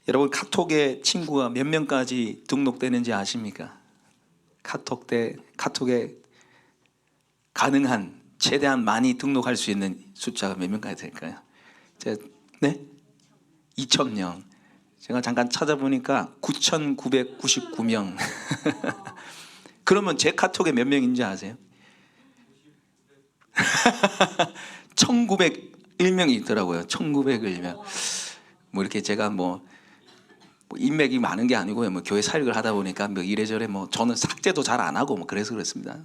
여러분 카톡에 친구가 몇 명까지 등록되는지 아십니까? 카톡에 가능한 최대한 많이 등록할 수 있는 숫자가 몇 명까지 될까요? 네? 2,000명. 제가 잠깐 찾아보니까 9,999명. 그러면 제 카톡에 몇 명인지 아세요? 1,901명이 있더라고요. 1,901명. 뭐 이렇게 제가 뭐 인맥이 많은 게 아니고요. 뭐 교회 사역을 하다 보니까 뭐 이래저래 뭐 저는 삭제도 잘 안 하고 뭐 그래서 그렇습니다.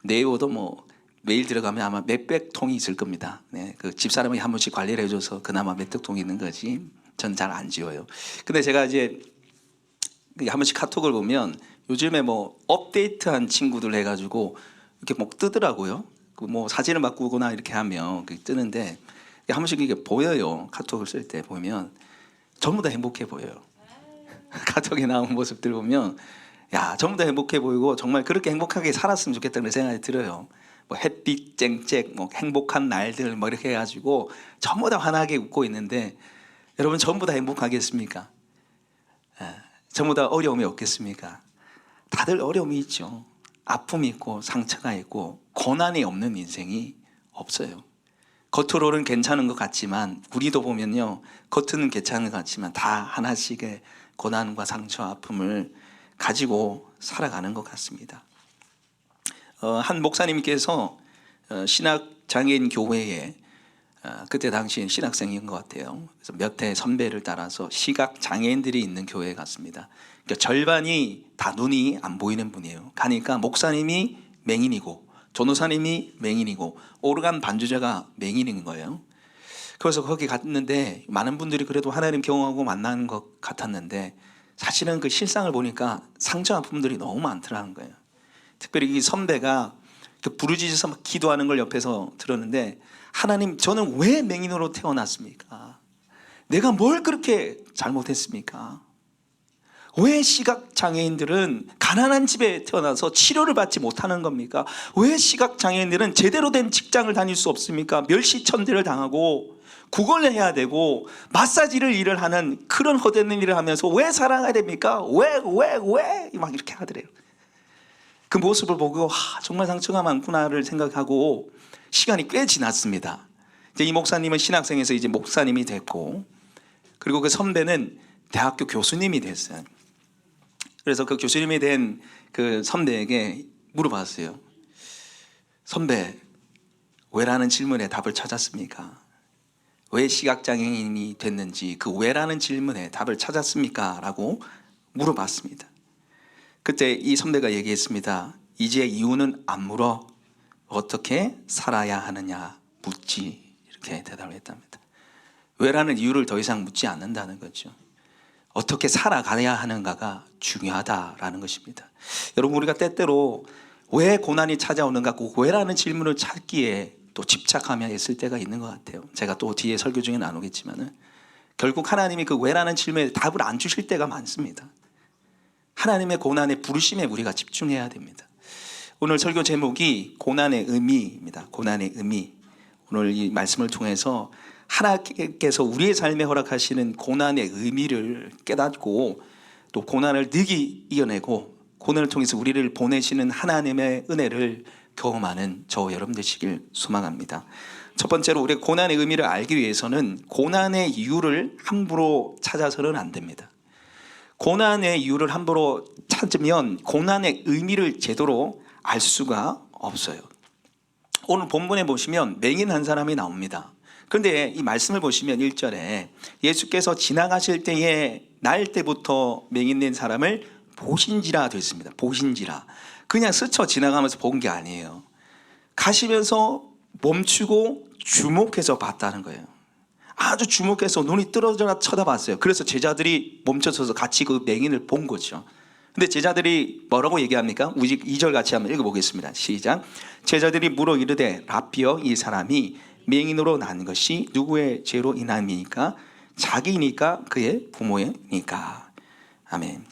네이버도 뭐 메일 들어가면 아마 몇백 통이 있을 겁니다. 네, 그 집사람이 한 번씩 관리를 해줘서 그나마 몇백 통이 있는 거지. 저는 잘 안 지워요. 근데 제가 이제 한 번씩 카톡을 보면 요즘에 뭐 업데이트한 친구들 해가지고 이렇게 뭐 뜨더라고요. 그 뭐 사진을 바꾸거나 이렇게 하면 그게 뜨는데 한 번씩 이게 보여요. 카톡을 쓸 때 보면 전부 다 행복해 보여요. 카톡에 나온 모습들 보면 야 전부 다 행복해 보이고 정말 그렇게 행복하게 살았으면 좋겠다는 생각이 들어요. 뭐 햇빛 쨍쨍 뭐 행복한 날들 뭐 이렇게 해가지고 전부 다 환하게 웃고 있는데 여러분 전부 다 행복하겠습니까? 전부 다 어려움이 없겠습니까? 다들 어려움이 있죠. 아픔이 있고 상처가 있고 고난이 없는 인생이 없어요. 겉으로는 괜찮은 것 같지만 우리도 보면요 겉은 괜찮은 것 같지만 다 하나씩의 고난과 상처 아픔을 가지고 살아가는 것 같습니다. 한 목사님께서 신학장애인 교회에 그때 당시 신학생인 것 같아요. 그래서 몇 해 선배를 따라서 시각장애인들이 있는 교회에 갔습니다. 그러니까 절반이 다 눈이 안 보이는 분이에요. 가니까 목사님이 맹인이고 전도사님이 맹인이고 오르간 반주자가 맹인인 거예요. 그래서 거기 갔는데 많은 분들이 그래도 하나님 경험하고 만나는 것 같았는데 사실은 그 실상을 보니까 상처 아픔들이 너무 많더라는 거예요. 특별히 이 선배가 부르짖어서 막 기도하는 걸 옆에서 들었는데 하나님 저는 왜 맹인으로 태어났습니까? 내가 뭘 그렇게 잘못했습니까? 왜 시각장애인들은 가난한 집에 태어나서 치료를 받지 못하는 겁니까? 왜 시각장애인들은 제대로 된 직장을 다닐 수 없습니까? 멸시천대를 당하고 구걸을 해야 되고 마사지를 일을 하는 그런 헛되는 일을 하면서 왜 살아가야 됩니까? 왜 막 이렇게 하더래요. 그 모습을 보고 정말 상처가 많구나를 생각하고 시간이 꽤 지났습니다. 이제 이 목사님은 신학생에서 이제 목사님이 됐고 그리고 그 선배는 대학교 교수님이 됐어요. 그래서 그 교수님이 된 그 선배에게 물어봤어요. 선배, 왜라는 질문에 답을 찾았습니까? 왜 시각장애인이 됐는지 그 왜라는 질문에 답을 찾았습니까? 라고 물어봤습니다. 그때 이 선배가 얘기했습니다. 이제 이유는 안 물어. 어떻게 살아야 하느냐 묻지. 이렇게 대답을 했답니다. 왜라는 이유를 더 이상 묻지 않는다는 거죠. 어떻게 살아가야 하는가가 중요하다라는 것입니다. 여러분 우리가 때때로 왜 고난이 찾아오는가 그 왜라는 질문을 찾기에 또 집착하며 있을 때가 있는 것 같아요. 제가 또 뒤에 설교 중에 나누겠지만은 결국 하나님이 그 왜라는 질문에 답을 안 주실 때가 많습니다. 하나님의 고난의 부르심에 우리가 집중해야 됩니다. 오늘 설교 제목이 고난의 의미입니다. 고난의 의미. 오늘 이 말씀을 통해서 하나님께서 우리의 삶에 허락하시는 고난의 의미를 깨닫고 또 고난을 능히 이겨내고 고난을 통해서 우리를 보내시는 하나님의 은혜를 경험하는 저 여러분 되시길 소망합니다. 첫 번째로 우리가 고난의 의미를 알기 위해서는 고난의 이유를 함부로 찾아서는 안 됩니다. 고난의 이유를 함부로 찾으면 고난의 의미를 제대로 알 수가 없어요. 오늘 본문에 보시면 맹인 한 사람이 나옵니다. 그런데 이 말씀을 보시면 1절에 예수께서 지나가실 때에 날 때부터 맹인된 사람을 보신지라 되어 있습니다. 보신지라. 그냥 스쳐 지나가면서 본 게 아니에요. 가시면서 멈추고 주목해서 봤다는 거예요. 아주 주목해서 눈이 떨어져라 쳐다봤어요. 그래서 제자들이 멈춰서서 같이 그 맹인을 본 거죠. 근데 제자들이 뭐라고 얘기합니까? 2절 같이 한번 읽어보겠습니다. 시작. 제자들이 물어 이르되 라삐여 이 사람이 맹인으로 난 것이 누구의 죄로 인함이니까? 자기니까 그의 부모이니까. 아멘.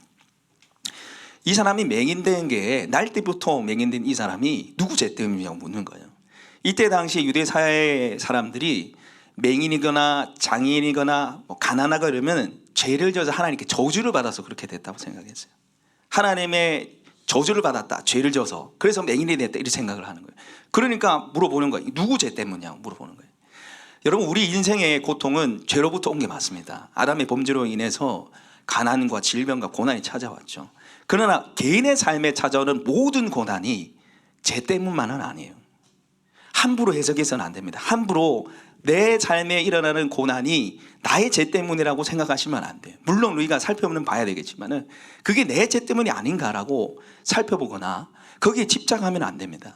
이 사람이 맹인된 게 날 때부터 맹인된 이 사람이 누구 죄 때문이냐고 묻는 거예요. 이때 당시 유대 사회 사람들이 맹인이거나 장애인이거나 가난하거나 이러면 죄를 져서 하나님께 저주를 받아서 그렇게 됐다고 생각했어요. 하나님의 저주를 받았다, 죄를 져서. 그래서 맹인이 됐다, 이렇게 생각을 하는 거예요. 그러니까 물어보는 거예요. 누구 죄 때문이냐고 물어보는 거예요. 여러분, 우리 인생의 고통은 죄로부터 온 게 맞습니다. 아담의 범죄로 인해서 가난과 질병과 고난이 찾아왔죠. 그러나 개인의 삶에 찾아오는 모든 고난이 죄 때문만은 아니에요. 함부로 해석해서는 안 됩니다. 함부로 내 삶에 일어나는 고난이 나의 죄 때문이라고 생각하시면 안 돼요. 물론 우리가 살펴보면 봐야 되겠지만은 그게 내 죄 때문이 아닌가라고 살펴보거나 거기에 집착하면 안 됩니다.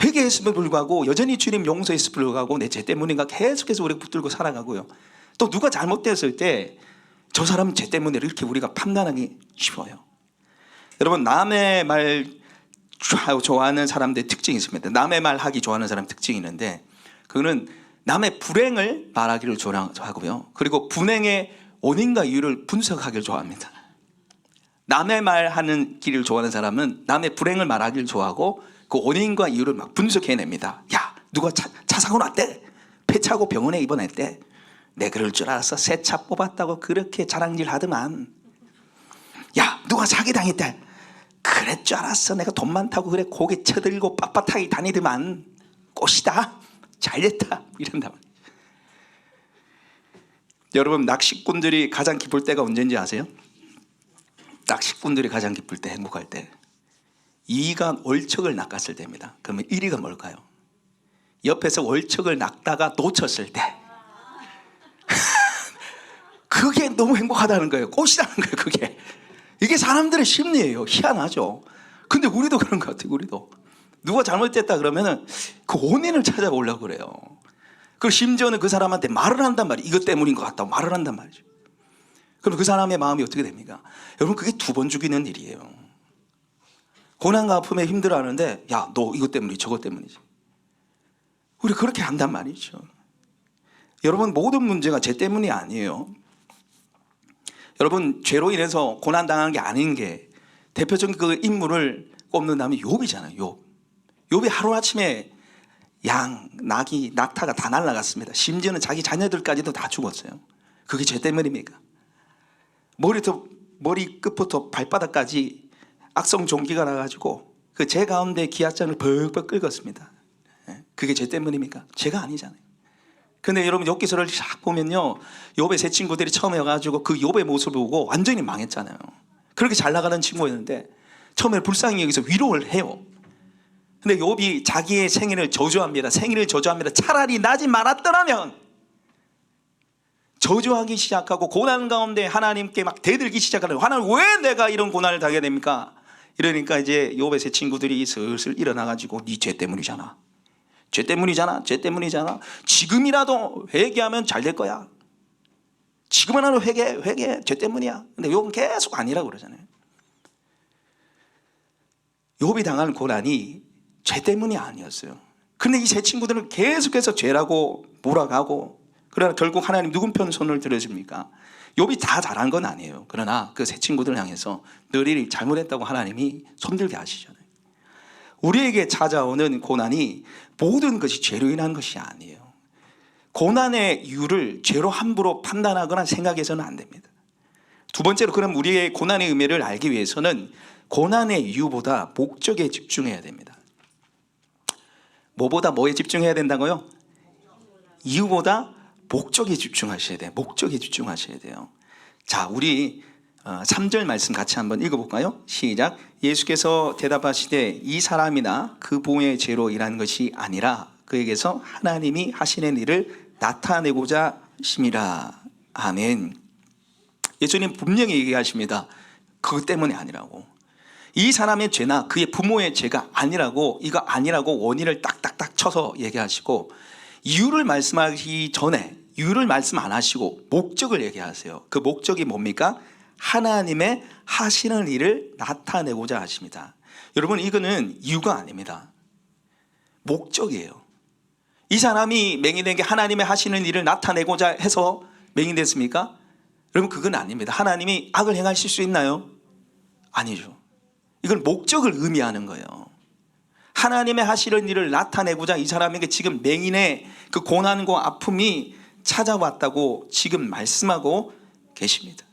회개했음에도 불구하고 여전히 주님 용서했음에도 불구하고 내 죄 때문인가 계속해서 우리가 붙들고 살아가고요. 또 누가 잘못됐을 때 저 사람은 죄 때문에 이렇게 우리가 판단하기 쉬워요. 여러분, 남의 말 좋아하는 사람들의 특징이 있습니다. 남의 말 하기 좋아하는 사람 특징이 있는데 그거는 남의 불행을 말하기를 좋아하고요. 그리고 불행의 원인과 이유를 분석하기를 좋아합니다. 남의 말하는 길을 좋아하는 사람은 남의 불행을 말하기를 좋아하고 그 원인과 이유를 막 분석해냅니다. 야, 누가 차 사고 났대, 폐차고 병원에 입원했대, 내 그럴 줄 알았어, 새 차 뽑았다고 그렇게 자랑질 하더만. 야, 누가 사기당했대, 그럴 줄 알았어, 내가 돈 많다고 그래 고개 쳐들고 빳빳하게 다니더만. 꽃이다, 잘됐다, 이런다. 여러분, 낚시꾼들이 가장 기쁠 때가 언제인지 아세요? 낚시꾼들이 가장 기쁠 때, 행복할 때, 2위가 월척을 낚았을 때입니다. 그러면 1위가 뭘까요? 옆에서 월척을 낚다가 놓쳤을 때. 그게 너무 행복하다는 거예요. 꽃이라는 거예요. 그게, 이게 사람들의 심리예요. 희한하죠. 근데 우리도 그런 것 같아요. 우리도 누가 잘못됐다 그러면은 그 원인을 찾아보려고 그래요. 그리고 심지어는 그 사람한테 말을 한단 말이에요. 이것 때문인 것 같다고 말을 한단 말이죠. 그럼 그 사람의 마음이 어떻게 됩니까? 여러분, 그게 2번 죽이는 일이에요. 고난과 아픔에 힘들어하는데, 야, 너 이것 때문이지, 저것 때문이지. 우리 그렇게 한단 말이죠. 여러분, 모든 문제가 죄 때문이 아니에요. 여러분, 죄로 인해서 고난당한 게 아닌 게 대표적인 그 인물을 꼽는다면 욥이잖아요. 욥이 하루아침에 양, 낙이, 낙타가 다 날아갔습니다. 심지어는 자기 자녀들까지도 다 죽었어요. 그게 죄 때문입니까? 머리 끝부터 발바닥까지 악성 종기가 나가지고 그 제 가운데 기아장을 벌벌 긁었습니다. 그게 죄 때문입니까? 죄가 아니잖아요. 근데 여러분, 욥기서를 쫙 보면요, 욥의 세 친구들이 처음에 와가지고 그 욥의 모습을 보고 완전히 망했잖아요. 그렇게 잘 나가는 친구였는데 처음에 불쌍히 여기서 위로를 해요. 근데 욥이 자기의 생일을 저주합니다. 생일을 저주합니다. 차라리 나지 말았더라면. 저주하기 시작하고 고난 가운데 하나님께 막 대들기 시작하는, 하나님 왜 내가 이런 고난을 당해야 됩니까? 이러니까 이제 욥의 세 친구들이 슬슬 일어나가지고 네 죄 때문이잖아, 죄 때문이잖아, 죄 때문이잖아, 지금이라도 회개하면 잘 될 거야, 지금이라도 회개, 죄 때문이야. 근데 욥은 계속 아니라고 그러잖아요. 욥이 당한 고난이 죄 때문이 아니었어요. 근데 이 세 친구들은 계속해서 죄라고 몰아가고, 그러나 결국 하나님 누군 편 손을 들어줍니까? 욥이 다 잘한 건 아니에요. 그러나 그 세 친구들을 향해서 너희들이 잘못했다고 하나님이 손들게 하시잖아요. 우리에게 찾아오는 고난이 모든 것이 죄로 인한 것이 아니에요. 고난의 이유를 죄로 함부로 판단하거나 생각해서는 안 됩니다. 두 번째로, 그럼 우리의 고난의 의미를 알기 위해서는 고난의 이유보다 목적에 집중해야 됩니다. 뭐보다 뭐에 집중해야 된다고요? 이유보다 목적에 집중하셔야 돼요. 목적에 집중하셔야 돼요. 자, 우리 3절 말씀 같이 한번 읽어볼까요? 시작. 예수께서 대답하시되 이 사람이나 그 부모의 죄로 일하는 것이 아니라 그에게서 하나님이 하시는 일을 나타내고자 하심이라. 아멘. 예수님 분명히 얘기하십니다. 그것 때문이 아니라고. 이 사람의 죄나 그의 부모의 죄가 아니라고, 이거 아니라고 원인을 딱딱딱 쳐서 얘기하시고, 이유를 말씀하기 전에 이유를 말씀 안 하시고 목적을 얘기하세요. 그 목적이 뭡니까? 하나님의 하시는 일을 나타내고자 하십니다. 여러분, 이거는 이유가 아닙니다. 목적이에요. 이 사람이 맹인에게 하나님의 하시는 일을 나타내고자 해서 맹인됐습니까? 여러분, 그건 아닙니다. 하나님이 악을 행하실 수 있나요? 아니죠. 이건 목적을 의미하는 거예요. 하나님의 하시는 일을 나타내고자 이 사람에게 지금 맹인의 그 고난과 아픔이 찾아왔다고 지금 말씀하고 계십니다.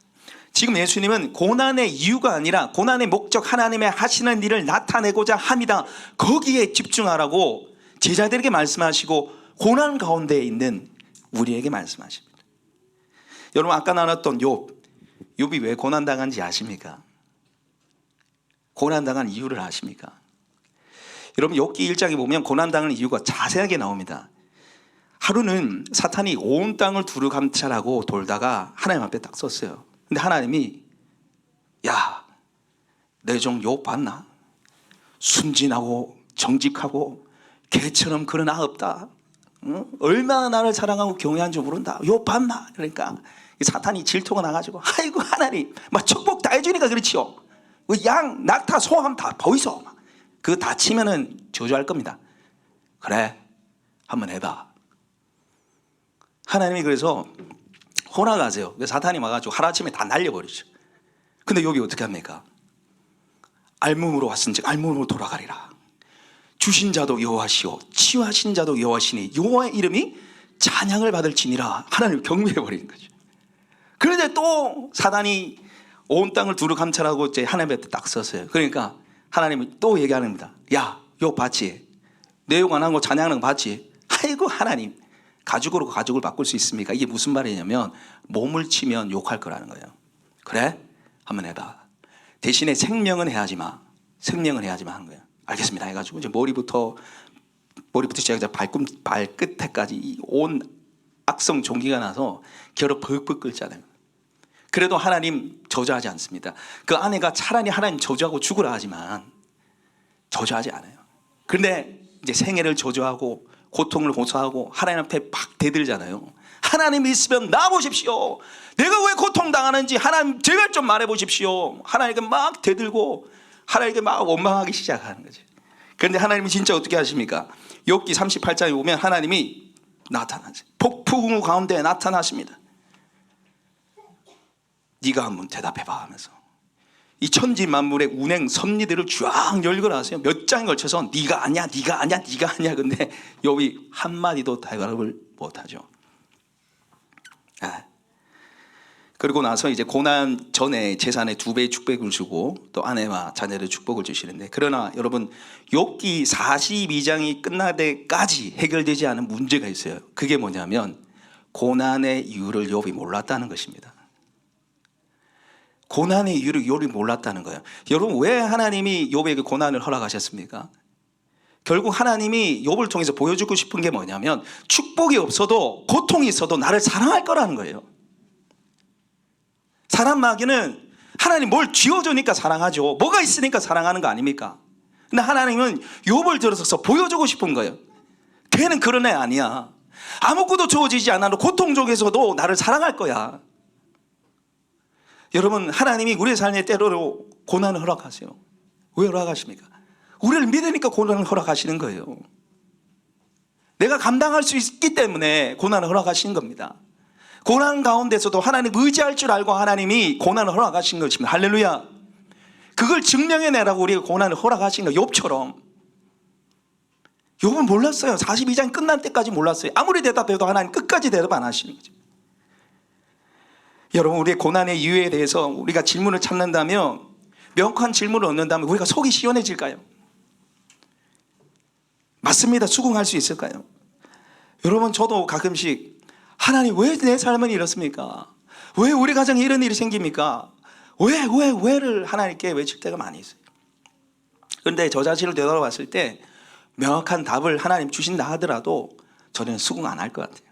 지금 예수님은 고난의 이유가 아니라 고난의 목적, 하나님의 하시는 일을 나타내고자 합니다. 거기에 집중하라고 제자들에게 말씀하시고 고난 가운데 있는 우리에게 말씀하십니다. 여러분, 아까 나눴던 욥이 왜 고난당한지 아십니까? 고난당한 이유를 아십니까? 여러분, 욥기 1장에 보면 고난당하는 이유가 자세하게 나옵니다. 하루는 사탄이 온 땅을 두루감찰하고 돌다가 하나님 앞에 딱 섰어요. 근데 하나님이, 야, 내 종 욥 봤나? 순진하고 정직하고 개처럼 그러나 없다. 응? 얼마나 나를 사랑하고 경외한 줄 모른다. 욥 봤나? 그러니까 사탄이 질투가 나가지고, 아이고 하나님, 막 축복 다 해주니까 그렇지요. 양, 낙타, 소함 다 보이소. 그거 다 치면은 저주할 겁니다. 그래, 한번 해봐. 하나님이 그래서 허락하세요. 사탄이 와가지고 하루아침에 다 날려버리죠. 근데 욥이 어떻게 합니까? 알몸으로 왔은즉 알몸으로 돌아가리라. 주신 자도 여호와시오 치유하신 자도 여호와시니 여호와의 이름이 찬양을 받을지니라. 하나님을 경배해버리는 거죠. 그런데 또 사단이 온 땅을 두루 감찰하고 이제 하나님 앞에 딱 섰어요. 그러니까 하나님이 또 얘기하는 겁니다. 야, 욥 봤지? 내 욕 안 한 거 찬양하는 거 봤지? 아이고 하나님, 가죽으로 가죽을 바꿀 수 있습니까? 이게 무슨 말이냐면 몸을 치면 욕할 거라는 거예요. 그래? 한번 해봐. 대신에 생명은 해야지 마. 생명은 해야지 마 하는 거예요. 알겠습니다 해가지고 이제 머리부터 시작해서 발끝에까지 온 악성 종기가 나서 결을 벅벅 끓잖아요. 그래도 하나님 저주하지 않습니다. 그 아내가 차라리 하나님 저주하고 죽으라 하지만 저주하지 않아요. 그런데 이제 생애를 저주하고 고통을 호소하고 하나님 앞에 막 대들잖아요. 하나님 있으면 나보십시오. 내가 왜 고통당하는지 하나님 제발 좀 말해보십시오. 하나님께 막 대들고 하나님께 막 원망하기 시작하는 거죠. 그런데 하나님이 진짜 어떻게 하십니까? 욥기 38장에 보면 하나님이 나타나죠. 폭풍우 가운데 나타나십니다. 네가 한번 대답해봐 하면서 이 천지 만물의 운행 섭리들을 쫙 열거라 하세요. 몇 장에 걸쳐서 네가 아냐 네가 아냐 네가 아냐. 근데 욥이 한마디도 대답을 못하죠. 그리고 나서 이제 고난 전에 재산의 2배의 축복을 주고 또 아내와 자녀의 축복을 주시는데, 그러나 여러분 욥기 42장이 끝날 때까지 해결되지 않은 문제가 있어요. 그게 뭐냐면 고난의 이유를 욥이 몰랐다는 것입니다. 고난의 이유를 욥이 몰랐다는 거예요. 여러분, 왜 하나님이 욥에게 고난을 허락하셨습니까? 결국 하나님이 욥을 통해서 보여주고 싶은 게 뭐냐면 축복이 없어도 고통이 있어도 나를 사랑할 거라는 거예요. 사람 마귀는 하나님 뭘 쥐어주니까 사랑하죠. 뭐가 있으니까 사랑하는 거 아닙니까? 근데 하나님은 욥을 들어서서 보여주고 싶은 거예요. 걔는 그런 애 아니야. 아무것도 주어지지 않아도 고통 속에서도 나를 사랑할 거야. 여러분, 하나님이 우리의 삶에 때로로 고난을 허락하세요. 왜 허락하십니까? 우리를 믿으니까 고난을 허락하시는 거예요. 내가 감당할 수 있기 때문에 고난을 허락하시는 겁니다. 고난 가운데서도 하나님 의지할 줄 알고 하나님이 고난을 허락하신 것입니다. 할렐루야. 그걸 증명해내라고 우리가 고난을 허락하신 거예요. 욥처럼. 욥은 몰랐어요. 42장 끝날 때까지 몰랐어요. 아무리 대답해도 하나님 끝까지 대답 안 하시는 거죠. 여러분, 우리의 고난의 이유에 대해서 우리가 질문을 찾는다면, 명확한 질문을 얻는다면 우리가 속이 시원해질까요? 맞습니다. 수긍할 수 있을까요? 여러분, 저도 가끔씩 하나님 왜 내 삶은 이렇습니까? 왜 우리 가정에 이런 일이 생깁니까? 왜를 하나님께 외칠 때가 많이 있어요. 그런데 저 자신을 되돌아봤을 때 명확한 답을 하나님 주신다 하더라도 저는 수긍 안 할 것 같아요.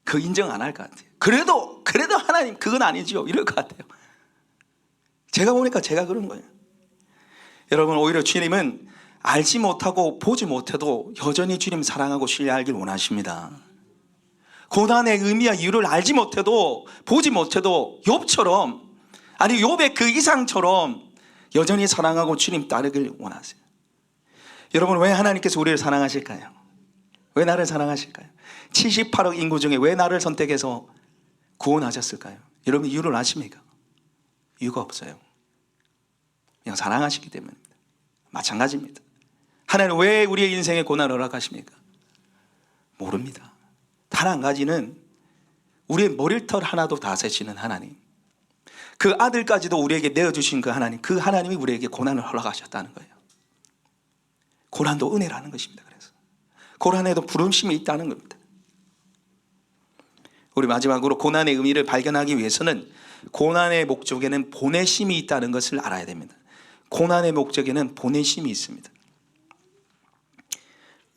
그 인정 안 할 것 같아요. 그래도 하나님 그건 아니죠 이럴 것 같아요. 제가 보니까 제가 그런 거예요. 여러분, 오히려 주님은 알지 못하고 보지 못해도 여전히 주님 사랑하고 신뢰하길 원하십니다. 고난의 의미와 이유를 알지 못해도 보지 못해도 욥처럼, 아니 욥의 그 이상처럼 여전히 사랑하고 주님 따르길 원하세요. 여러분, 왜 하나님께서 우리를 사랑하실까요? 왜 나를 사랑하실까요? 78억 인구 중에 왜 나를 선택해서 구원하셨을까요? 여러분, 이유를 아십니까? 이유가 없어요. 그냥 사랑하시기 때문입니다. 마찬가지입니다. 하나님 왜 우리의 인생에 고난을 허락하십니까? 모릅니다. 단 한 가지는 우리의 머리털 하나도 다 세시는 하나님, 그 아들까지도 우리에게 내어주신 그 하나님, 그 하나님이 우리에게 고난을 허락하셨다는 거예요. 고난도 은혜라는 것입니다. 그래서 고난에도 부름심이 있다는 겁니다. 우리 마지막으로 고난의 의미를 발견하기 위해서는 고난의 목적에는 보내심이 있다는 것을 알아야 됩니다. 고난의 목적에는 보내심이 있습니다.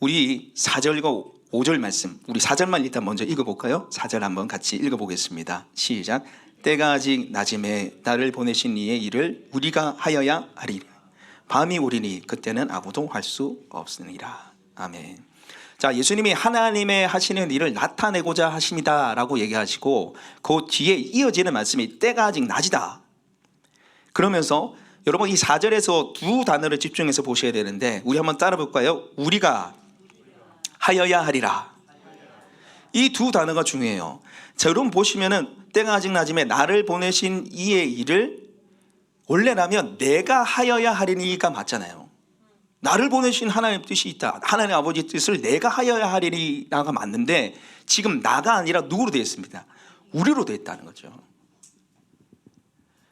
우리 4절과 5절 말씀, 우리 4절만 일단 먼저 읽어볼까요? 4절 한번 같이 읽어보겠습니다. 시작. 때가 아직 낮음에 나를 보내신 이의 일을 우리가 하여야 하리라. 밤이 오리니 그때는 아무도 할 수 없으니라. 아멘. 자, 예수님이 하나님의 하시는 일을 나타내고자 하십니다 라고 얘기하시고, 그 뒤에 이어지는 말씀이 때가 아직 낮이다. 그러면서 여러분 이 4절에서 두 단어를 집중해서 보셔야 되는데, 우리 한번 따라 볼까요? 우리가 하여야 하리라. 이 두 단어가 중요해요. 자, 여러분 보시면은 때가 아직 낮음에 나를 보내신 이의 일을, 원래라면 내가 하여야 하리니가 맞잖아요. 나를 보내신 하나님의 뜻이 있다, 하나님 아버지 뜻을 내가 하여야 하리니가 맞는데, 지금 나가 아니라 누구로 되어 있습니다? 우리로 되어 있다는 거죠.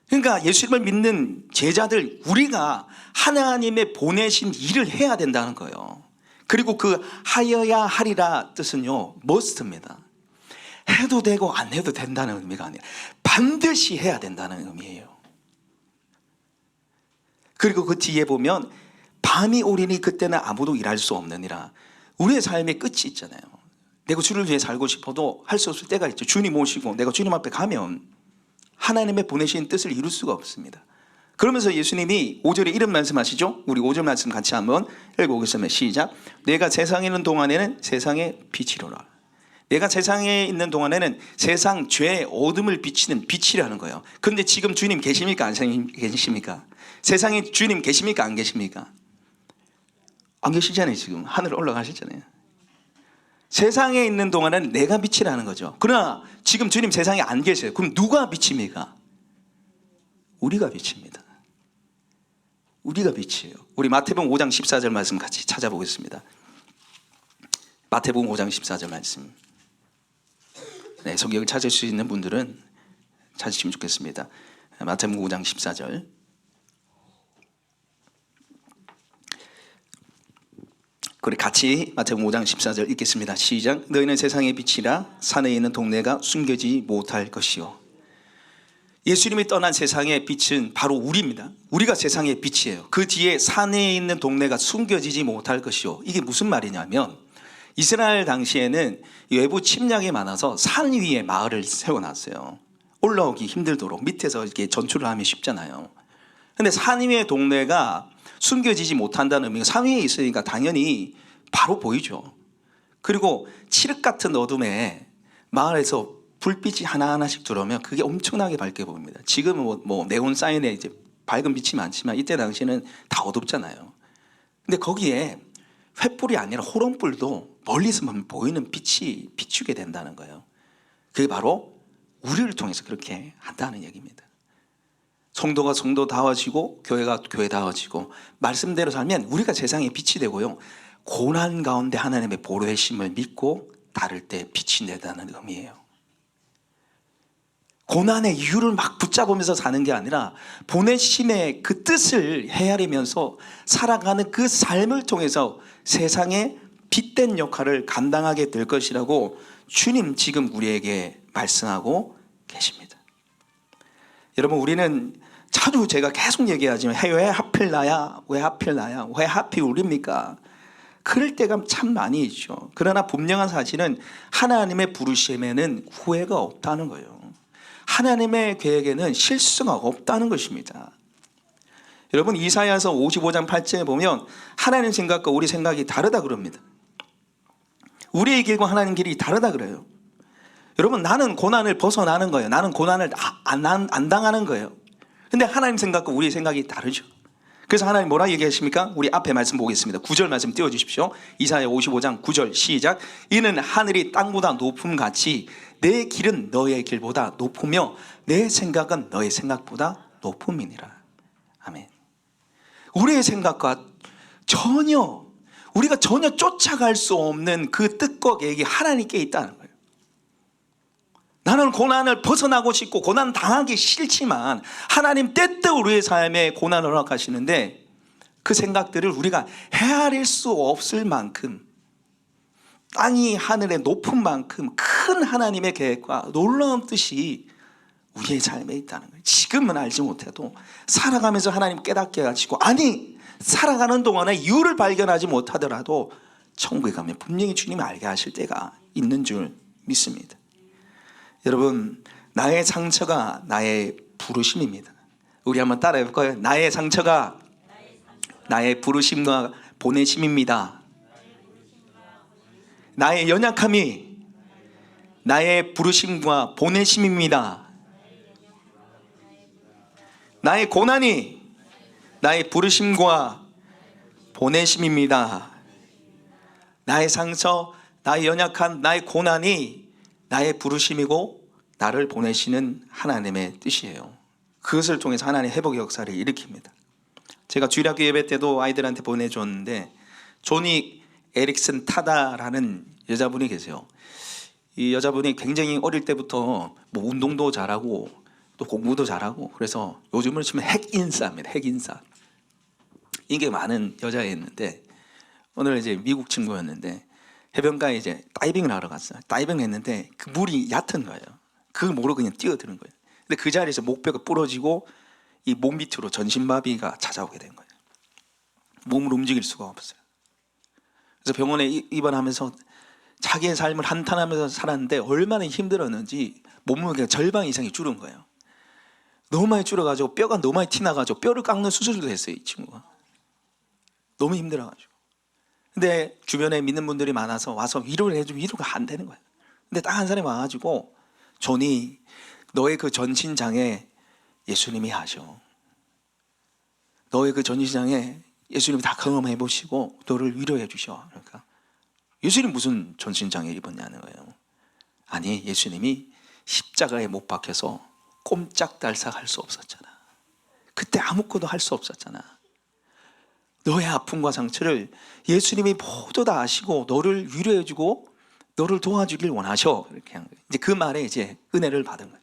그러니까 예수님을 믿는 제자들, 우리가 하나님의 보내신 일을 해야 된다는 거예요. 그리고 그 하여야 하리라 뜻은요, must입니다. 해도 되고 안 해도 된다는 의미가 아니라 반드시 해야 된다는 의미예요. 그리고 그 뒤에 보면 밤이 오리니 그때는 아무도 일할 수 없느니라. 우리의 삶의 끝이 있잖아요. 내가 주를 위해 살고 싶어도 할 수 없을 때가 있죠. 주님 모시고 내가 주님 앞에 가면 하나님의 보내신 뜻을 이룰 수가 없습니다. 그러면서 예수님이 5절에 이런 말씀하시죠. 우리 5절 말씀 같이 한번 읽어보겠습니다. 시작. 내가 세상에 있는 동안에는 세상의 빛이로라. 내가 세상에 있는 동안에는 세상 죄의 어둠을 비치는 빛이라는 거예요. 그런데 지금 주님 계십니까? 안 계십니까? 세상에 주님 계십니까? 안 계십니까? 안 계시잖아요. 지금 하늘 올라가셨잖아요. 세상에 있는 동안에는 내가 빛이라는 거죠. 그러나 지금 주님 세상에 안 계세요. 그럼 누가 빛입니까? 우리가 빛입니다. 우리가 빛이에요. 우리 마태복음 5장 14절 말씀 같이 찾아보겠습니다. 마태복음 5장 14절 말씀. 네, 성경을 찾을 수 있는 분들은 찾으시면 좋겠습니다. 마태복음 5장 14절. 우리 같이 마태복음 5장 14절 읽겠습니다. 시작. 너희는 세상의 빛이라. 산에 있는 동네가 숨겨지지 못할 것이요. 예수님이 떠난 세상의 빛은 바로 우리입니다. 우리가 세상의 빛이에요. 그 뒤에 산에 있는 동네가 숨겨지지 못할 것이요. 이게 무슨 말이냐면, 이스라엘 당시에는 외부 침략이 많아서 산 위에 마을을 세워놨어요. 올라오기 힘들도록. 밑에서 이렇게 전투를 하면 쉽잖아요. 근데 산 위의 동네가 숨겨지지 못한다는 의미가, 산 위에 있으니까 당연히 바로 보이죠. 그리고 칠흑 같은 어둠에 마을에서 불빛이 하나하나씩 들어오면 그게 엄청나게 밝게 보입니다. 지금은 뭐 네온 사인에 이제 밝은 빛이 많지만 이때 당시에는 다 어둡잖아요. 근데 거기에 횃불이 아니라 호롱불도 멀리서 보이는 빛이 비추게 된다는 거예요. 그게 바로 우리를 통해서 그렇게 한다는 얘기입니다. 성도가 성도다워지고 교회가 교회다워지고 말씀대로 살면 우리가 세상에 빛이 되고요, 고난 가운데 하나님의 보호하심을 믿고 따를 때 빛이 된다는 의미예요. 고난의 이유를 막 붙잡으면서 사는 게 아니라 보내심의 그 뜻을 헤아리면서 살아가는 그 삶을 통해서 세상에 빛된 역할을 감당하게 될 것이라고 주님 지금 우리에게 말씀하고 계십니다. 여러분, 우리는 자주 제가 계속 얘기하지만 왜 하필 나야? 왜 하필 나야? 왜 하필 우리입니까? 그럴 때가 참 많이 있죠. 그러나 분명한 사실은 하나님의 부르심에는 후회가 없다는 거예요. 하나님의 계획에는 실수가 없다는 것입니다. 여러분, 이사야서 55장 8절에 보면 하나님 생각과 우리 생각이 다르다 그럽니다. 우리의 길과 하나님 길이 다르다 그래요. 여러분, 나는 고난을 벗어나는 거예요. 나는 고난을 안 당하는 거예요. 근데 하나님 생각과 우리의 생각이 다르죠. 그래서 하나님 뭐라 얘기하십니까? 우리 앞에 말씀 보겠습니다. 9절 말씀 띄워주십시오. 이사야 55장 9절 시작. 이는 하늘이 땅보다 높음같이 내 길은 너의 길보다 높으며 내 생각은 너의 생각보다 높음이니라. 아멘. 우리의 생각과 우리가 전혀 쫓아갈 수 없는 그 뜻과 계획이 하나님께 있다는 거예요. 나는 고난을 벗어나고 싶고 고난 당하기 싫지만 하나님 때때로 우리의 삶에 고난을 허락하시는데 그 생각들을 우리가 헤아릴 수 없을 만큼 땅이 하늘의 높은 만큼 큰 하나님의 계획과 놀라운 뜻이 우리의 삶에 있다는 거예요. 지금은 알지 못해도 살아가면서 하나님 깨닫게 해가지고, 아니 살아가는 동안에 이유를 발견하지 못하더라도 천국에 가면 분명히 주님이 알게 하실 때가 있는 줄 믿습니다. 여러분, 나의 상처가 나의 부르심입니다. 우리 한번 따라해 볼까요? 나의 상처가 나의 부르심과 보내심입니다. 나의 연약함이 나의 부르심과 보내심입니다. 나의 고난이 나의 부르심과 보내심입니다. 나의 상처, 나의 연약한 나의 고난이 나의 부르심이고 나를 보내시는 하나님의 뜻이에요. 그것을 통해서 하나님의 회복의 역사를 일으킵니다. 제가 주일학교 예배 때도 아이들한테 보내줬는데 조니 에릭슨 타다라는 여자분이 계세요. 이 여자분이 굉장히 어릴 때부터 뭐 운동도 잘하고 또 공부도 잘하고, 그래서 요즘으로 치면 핵인싸입니다. 핵인싸. 인기 많은 여자였는데 오늘 이제 미국 친구였는데 해변가에 이제 다이빙을 하러 갔어요. 다이빙 했는데 그 물이 얕은 거예요. 그걸 모르고 그냥 뛰어드는 거예요. 근데 그 자리에서 목뼈가 부러지고 이 몸 밑으로 전신마비가 찾아오게 된 거예요. 몸을 움직일 수가 없어요. 그래서 병원에 입원하면서 자기의 삶을 한탄하면서 살았는데 얼마나 힘들었는지 몸무게가 절반 이상이 줄은 거예요. 너무 많이 줄어가지고 뼈가 너무 많이 티나가지고 뼈를 깎는 수술도 했어요, 이 친구가. 너무 힘들어가지고. 근데 주변에 믿는 분들이 많아서 와서 위로를 해주면 위로가 안 되는 거예요. 근데 딱 한 사람이 와가지고, 존이 너의 그 전신장애 예수님이 하셔. 너의 그 전신장애 예수님이 다 경험해 보시고 너를 위로해 주셔. 그러니까 예수님 무슨 전신장애 입었냐는 거예요. 아니, 예수님이 십자가에 못 박혀서 꼼짝달싹 할 수 없었잖아. 그때 아무것도 할 수 없었잖아. 너의 아픔과 상처를 예수님이 모두 다 아시고 너를 위로해 주고 너를 도와주길 원하셔. 이렇게 한 거예요. 이제 그 말에 이제 은혜를 받은 거예요.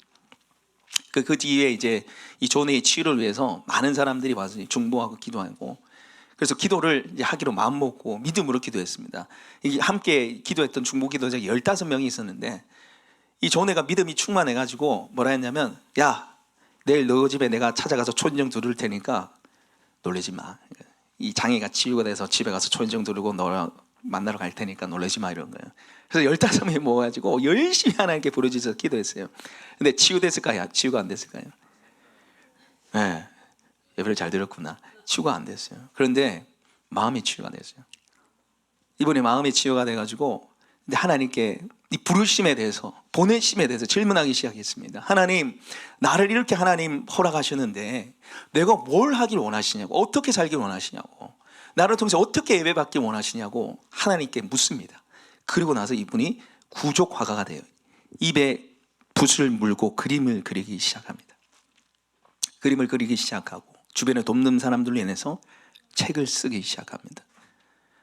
그 뒤에 이제 이 존의 치유를 위해서 많은 사람들이 와서 중보하고 기도하고, 그래서 기도를 이제 하기로 마음먹고 믿음으로 기도했습니다. 이게 함께 기도했던 중보 기도자가 15명이 있었는데 이 존애가 믿음이 충만해가지고 뭐라 했냐면, 야, 내일 너 집에 내가 찾아가서 초인종 두를 테니까 놀라지 마. 이 장애가 치유가 돼서 집에 가서 초인종 두르고 너랑 만나러 갈 테니까 놀라지 마, 이런 거예요. 그래서 15명이 모아가지고 열심히 하나님께 부르짖어서 기도했어요. 근데 치유됐을까요? 치유가 안 됐을까요? 네, 예배를 잘 들었구나. 치유가 안 됐어요. 그런데 마음이 치유가 됐어요. 이번에 마음이 치유가 돼가지고 근데 하나님께 이 부르심에 대해서, 보내심에 대해서 질문하기 시작했습니다. 하나님, 나를 이렇게 하나님 허락하셨는데 내가 뭘 하길 원하시냐고, 어떻게 살길 원하시냐고, 나를 통해서 어떻게 예배받길 원하시냐고 하나님께 묻습니다. 그리고 나서 이분이 구족 화가가 돼요. 입에 붓을 물고 그림을 그리기 시작합니다. 그림을 그리기 시작하고 주변에 돕는 사람들로 인해서 책을 쓰기 시작합니다.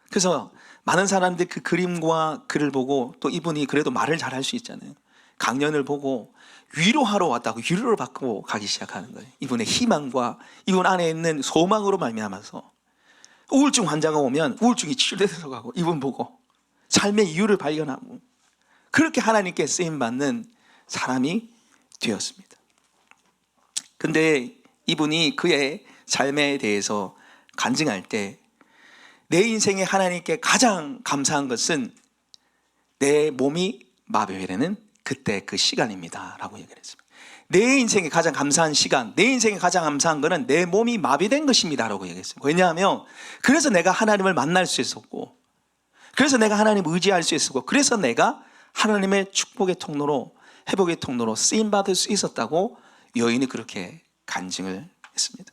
그래서 많은 사람들이 그 그림과 글을 보고, 또 이분이 그래도 말을 잘할 수 있잖아요. 강연을 보고 위로하러 왔다고 위로를 받고 가기 시작하는 거예요. 이분의 희망과 이분 안에 있는 소망으로 말미암아서 우울증 환자가 오면 우울증이 치료돼서 가고, 이분 보고 삶의 이유를 발견하고, 그렇게 하나님께 쓰임받는 사람이 되었습니다. 근데 이분이 그의 삶에 대해서 간증할 때, 내 인생에 하나님께 가장 감사한 것은 내 몸이 마비되는 그때 그 시간입니다 라고 얘기를 했습니다. 내 인생에 가장 감사한 시간, 내 인생에 가장 감사한 것은 내 몸이 마비된 것입니다 라고 얘기했습니다. 왜냐하면 그래서 내가 하나님을 만날 수 있었고, 그래서 내가 하나님을 의지할 수 있었고, 그래서 내가 하나님의 축복의 통로로, 회복의 통로로 쓰임받을 수 있었다고 여인이 그렇게 간증을 했습니다.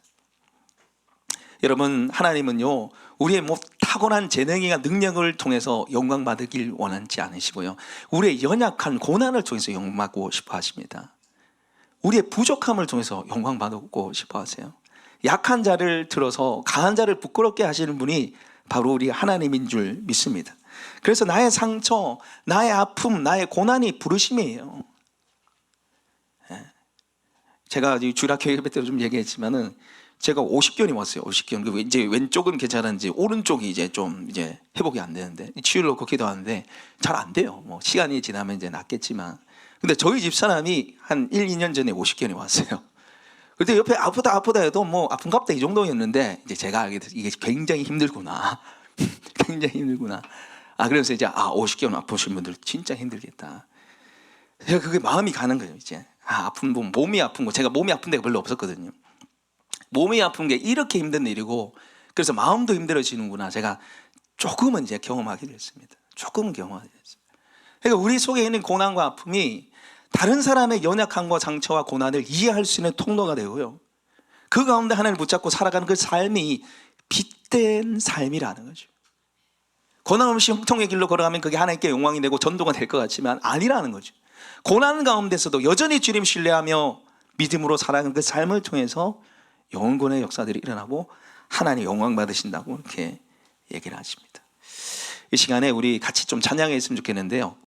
여러분, 하나님은요, 우리의 뭐 타고난 재능이나 능력을 통해서 영광받으길 원하지 않으시고요, 우리의 연약한 고난을 통해서 영광받고 싶어 하십니다. 우리의 부족함을 통해서 영광받고 싶어 하세요. 약한 자를 들어서 강한 자를 부끄럽게 하시는 분이 바로 우리 하나님인 줄 믿습니다. 그래서 나의 상처, 나의 아픔, 나의 고난이 부르심이에요. 제가 주일학교 예배 때도 좀 얘기했지만은 제가 50견이 왔어요. 50견. 이제 왼쪽은 괜찮은지 오른쪽이 이제 좀 이제 회복이 안 되는데 치유를 놓고 기도하는데 잘 안 돼요. 뭐 시간이 지나면 이제 낫겠지만. 근데 저희 집 사람이 한 1, 2년 전에 50견이 왔어요. 그때 옆에 아프다 해도 뭐 아픈갑다 이 정도였는데 이제 제가 알게 돼서 이게 굉장히 힘들구나. 굉장히 힘들구나. 그래서 이제 50견 아프신 분들 진짜 힘들겠다. 제가 그게 마음이 가는 거예요. 이제 아픈 분, 몸이 아픈 거. 제가 몸이 아픈 데가 별로 없었거든요. 몸이 아픈 게 이렇게 힘든 일이고 그래서 마음도 힘들어지는구나. 제가 조금은 이제 경험하게 됐습니다. 조금은 경험하게 됐어요. 그러니까 우리 속에 있는 고난과 아픔이 다른 사람의 연약함과 상처와 고난을 이해할 수 있는 통로가 되고요. 그 가운데 하나님을 붙잡고 살아가는 그 삶이 빛된 삶이라는 거죠. 고난 없이 형통의 길로 걸어가면 그게 하나님께 영광이 되고 전도가 될 것 같지만 아니라는 거죠. 고난 가운데서도 여전히 주님 신뢰하며 믿음으로 살아가는 그 삶을 통해서 영원권의 역사들이 일어나고 하나님 영광 받으신다고 이렇게 얘기를 하십니다. 이 시간에 우리 같이 좀 찬양했으면 좋겠는데요.